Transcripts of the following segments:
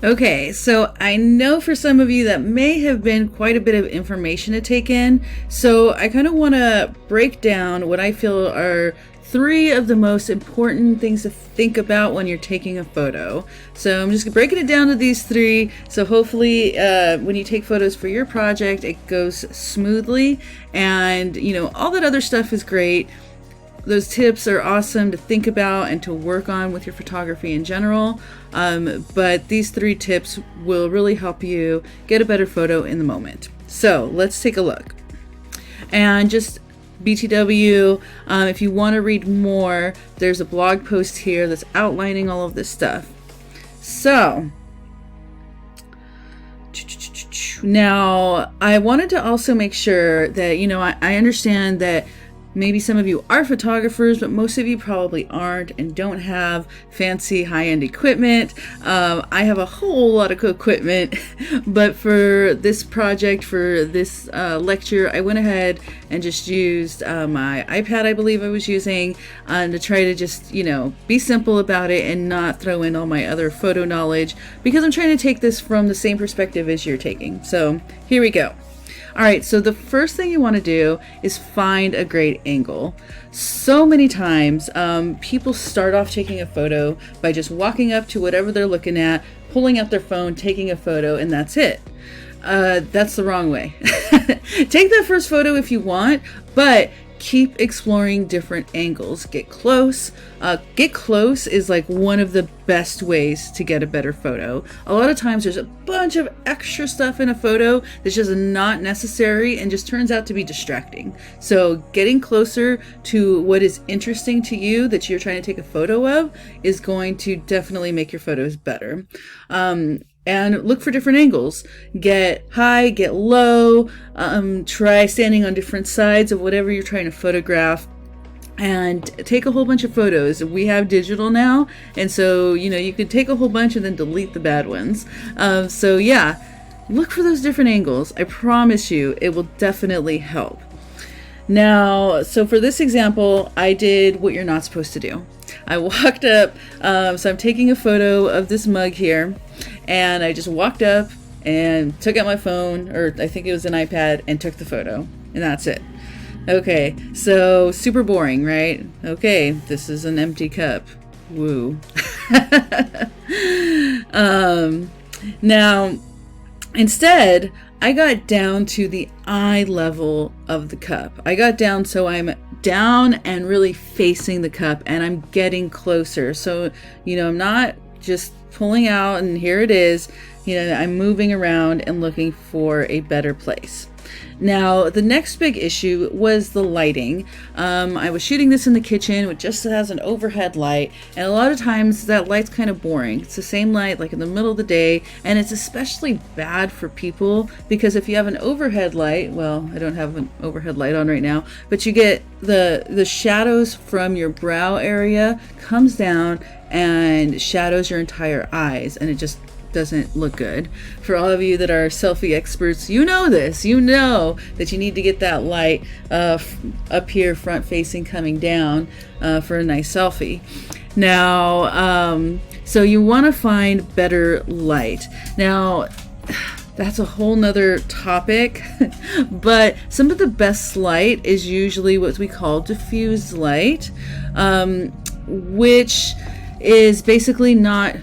Okay, so I know for some of you that may have been quite a bit of information to take in, so I kind of want to break down what I feel are 3 of the most important things to think about when you're taking a photo. So I'm just breaking it down to these 3, so hopefully when you take photos for your project, it goes smoothly, and all that other stuff is great. Those tips are awesome to think about and to work on with your photography in general. But these 3 tips will really help you get a better photo in the moment. So let's take a look. And just BTW, if you want to read more, there's a blog post here that's outlining all of this stuff. So now I wanted to also make sure that, I understand that maybe some of you are photographers, but most of you probably aren't and don't have fancy high-end equipment. I have a whole lot of equipment, but for this project, for this lecture, I went ahead and just used my iPad, I believe I was using, to try to just, be simple about it and not throw in all my other photo knowledge, because I'm trying to take this from the same perspective as you're taking. So here we go. All right, so the first thing you want to do is find a great angle. So many times people start off taking a photo by just walking up to whatever they're looking at, pulling out their phone, taking a photo, and that's it. That's the wrong way. Take that first photo if you want, but keep exploring different angles. Get close. Get close is like one of the best ways to get a better photo. A lot of times there's a bunch of extra stuff in a photo that's just not necessary and just turns out to be distracting. So getting closer to what is interesting to you that you're trying to take a photo of is going to definitely make your photos better. And look for different angles. Get high, get low, try standing on different sides of whatever you're trying to photograph, and take a whole bunch of photos. We have digital now, and so you could take a whole bunch and then delete the bad ones. So yeah, look for those different angles. I promise you it will definitely help. Now, so for this example, I did what you're not supposed to do. I walked up, so I'm taking a photo of this mug here, and I just walked up and took out my phone, or I think it was an iPad, and took the photo, and that's it. Okay, so super boring, right? Okay, this is an empty cup. Woo. Now, instead, I got down to the eye level of the cup. I got down so I'm down and really facing the cup, and I'm getting closer. So, I'm not just pulling out and here it is. I'm moving around and looking for a better place. Now, the next big issue was the lighting. I was shooting this in the kitchen, which just has an overhead light, and a lot of times that light's kind of boring. It's the same light like in the middle of the day, and it's especially bad for people because if you have an overhead light, well, I don't have an overhead light on right now, but you get the shadows from your brow area comes down and shadows your entire eyes, and it just doesn't look good. For all of you that are selfie experts, you know this. You know that you need to get that light up here front facing coming down for a nice selfie. Now, so you want to find better light. Now, that's a whole nother topic, but some of the best light is usually what we call diffused light, which is basically not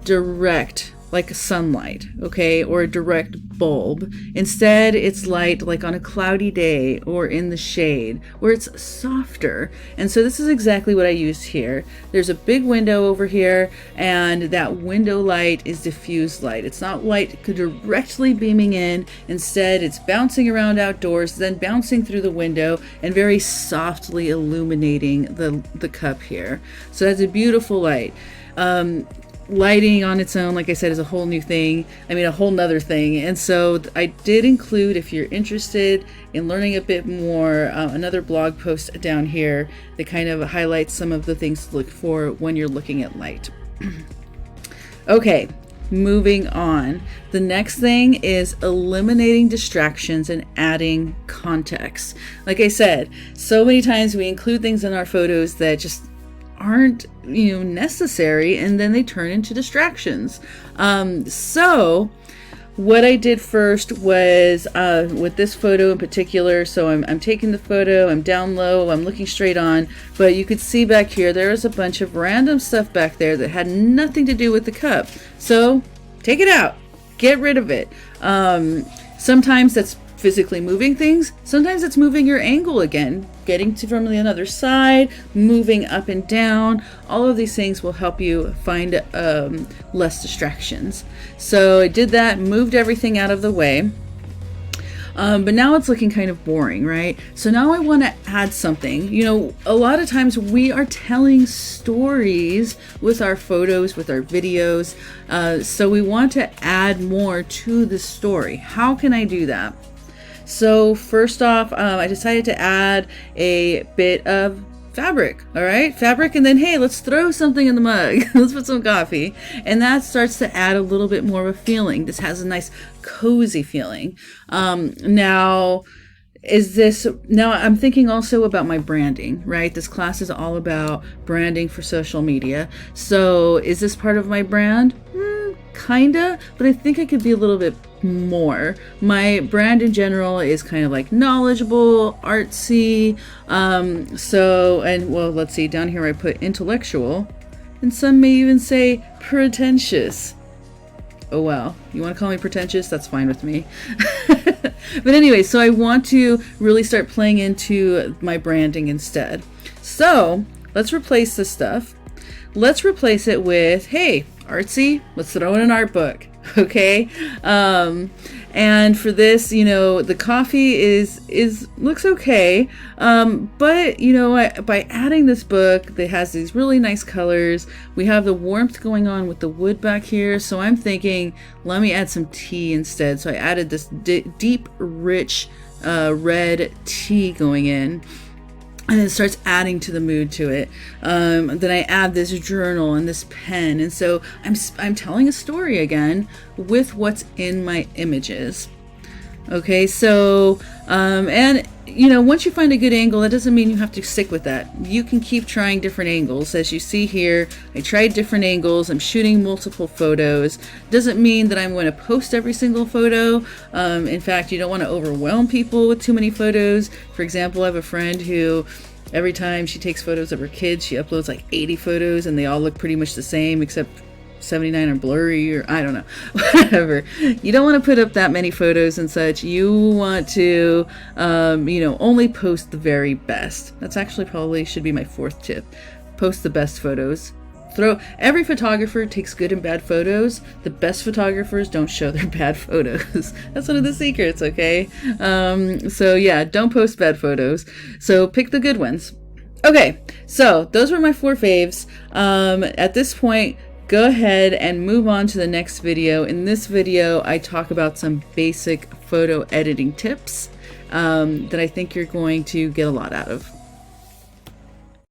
direct like a sunlight, okay, or a direct bulb. Instead, it's light like on a cloudy day or in the shade, where it's softer. And so this is exactly what I used here. There's a big window over here, and that window light is diffused light. It's not light directly beaming in. Instead, it's bouncing around outdoors, then bouncing through the window and very softly illuminating the cup here. So that's a beautiful light. Lighting on its own, like I said, is a whole new thing. A whole nother thing. And so I did include, if you're interested in learning a bit more, another blog post down here that kind of highlights some of the things to look for when you're looking at light. Okay, moving on. The next thing is eliminating distractions and adding context. Like I said, so many times we include things in our photos that just aren't, necessary, and then they turn into distractions. So what I did first was with this photo in particular, so I'm taking the photo, I'm down low, I'm looking straight on, but you could see back here there was a bunch of random stuff back there that had nothing to do with the cup. So take it out, get rid of it. Sometimes that's physically moving things, sometimes it's moving your angle again, getting to from the other side, moving up and down. All of these things will help you find less distractions. So I did that, moved everything out of the way. But now it's looking kind of boring, right? So now I want to add something. A lot of times we are telling stories with our photos, with our videos. So we want to add more to the story. How can I do that? So first off, I decided to add a bit of fabric. All right, fabric, and then hey, let's throw something in the mug. Let's put some coffee, and that starts to add a little bit more of a feeling. This has a nice cozy feeling. Now I'm thinking also about my branding, right? This class is all about branding for social media. So is this part of my brand? Kinda, but I think I could be a little bit more. My brand in general is kind of like knowledgeable, artsy. Let's see, down here I put intellectual, and some may even say pretentious. Oh well, you want to call me pretentious? That's fine with me. But anyway, so I want to really start playing into my branding instead. So let's replace this stuff. Let's replace it with, hey, artsy, let's throw in an art book. Okay. And for this, the coffee looks okay. But by adding this book that has these really nice colors, we have the warmth going on with the wood back here. So I'm thinking, let me add some tea instead. So I added this deep, rich, red tea going in. And it starts adding to the mood to it. Then I add this journal and this pen. And so I'm telling a story again with what's in my images. Okay, so, once you find a good angle, that doesn't mean you have to stick with that. You can keep trying different angles. As you see here, I tried different angles. I'm shooting multiple photos. Doesn't mean that I'm going to post every single photo. In fact, you don't want to overwhelm people with too many photos. For example, I have a friend who every time she takes photos of her kids, she uploads like 80 photos and they all look pretty much the same except 79 are blurry, or I don't know, whatever. You don't want to put up that many photos and such. You want to, only post the very best. That's actually probably should be my fourth tip. Post the best photos. Every photographer takes good and bad photos. The best photographers don't show their bad photos. That's one of the secrets, okay? So yeah, don't post bad photos. So pick the good ones. Okay, so those were my 4 faves. At this point, go ahead and move on to the next video. In this video, I talk about some basic photo editing tips that I think you're going to get a lot out of.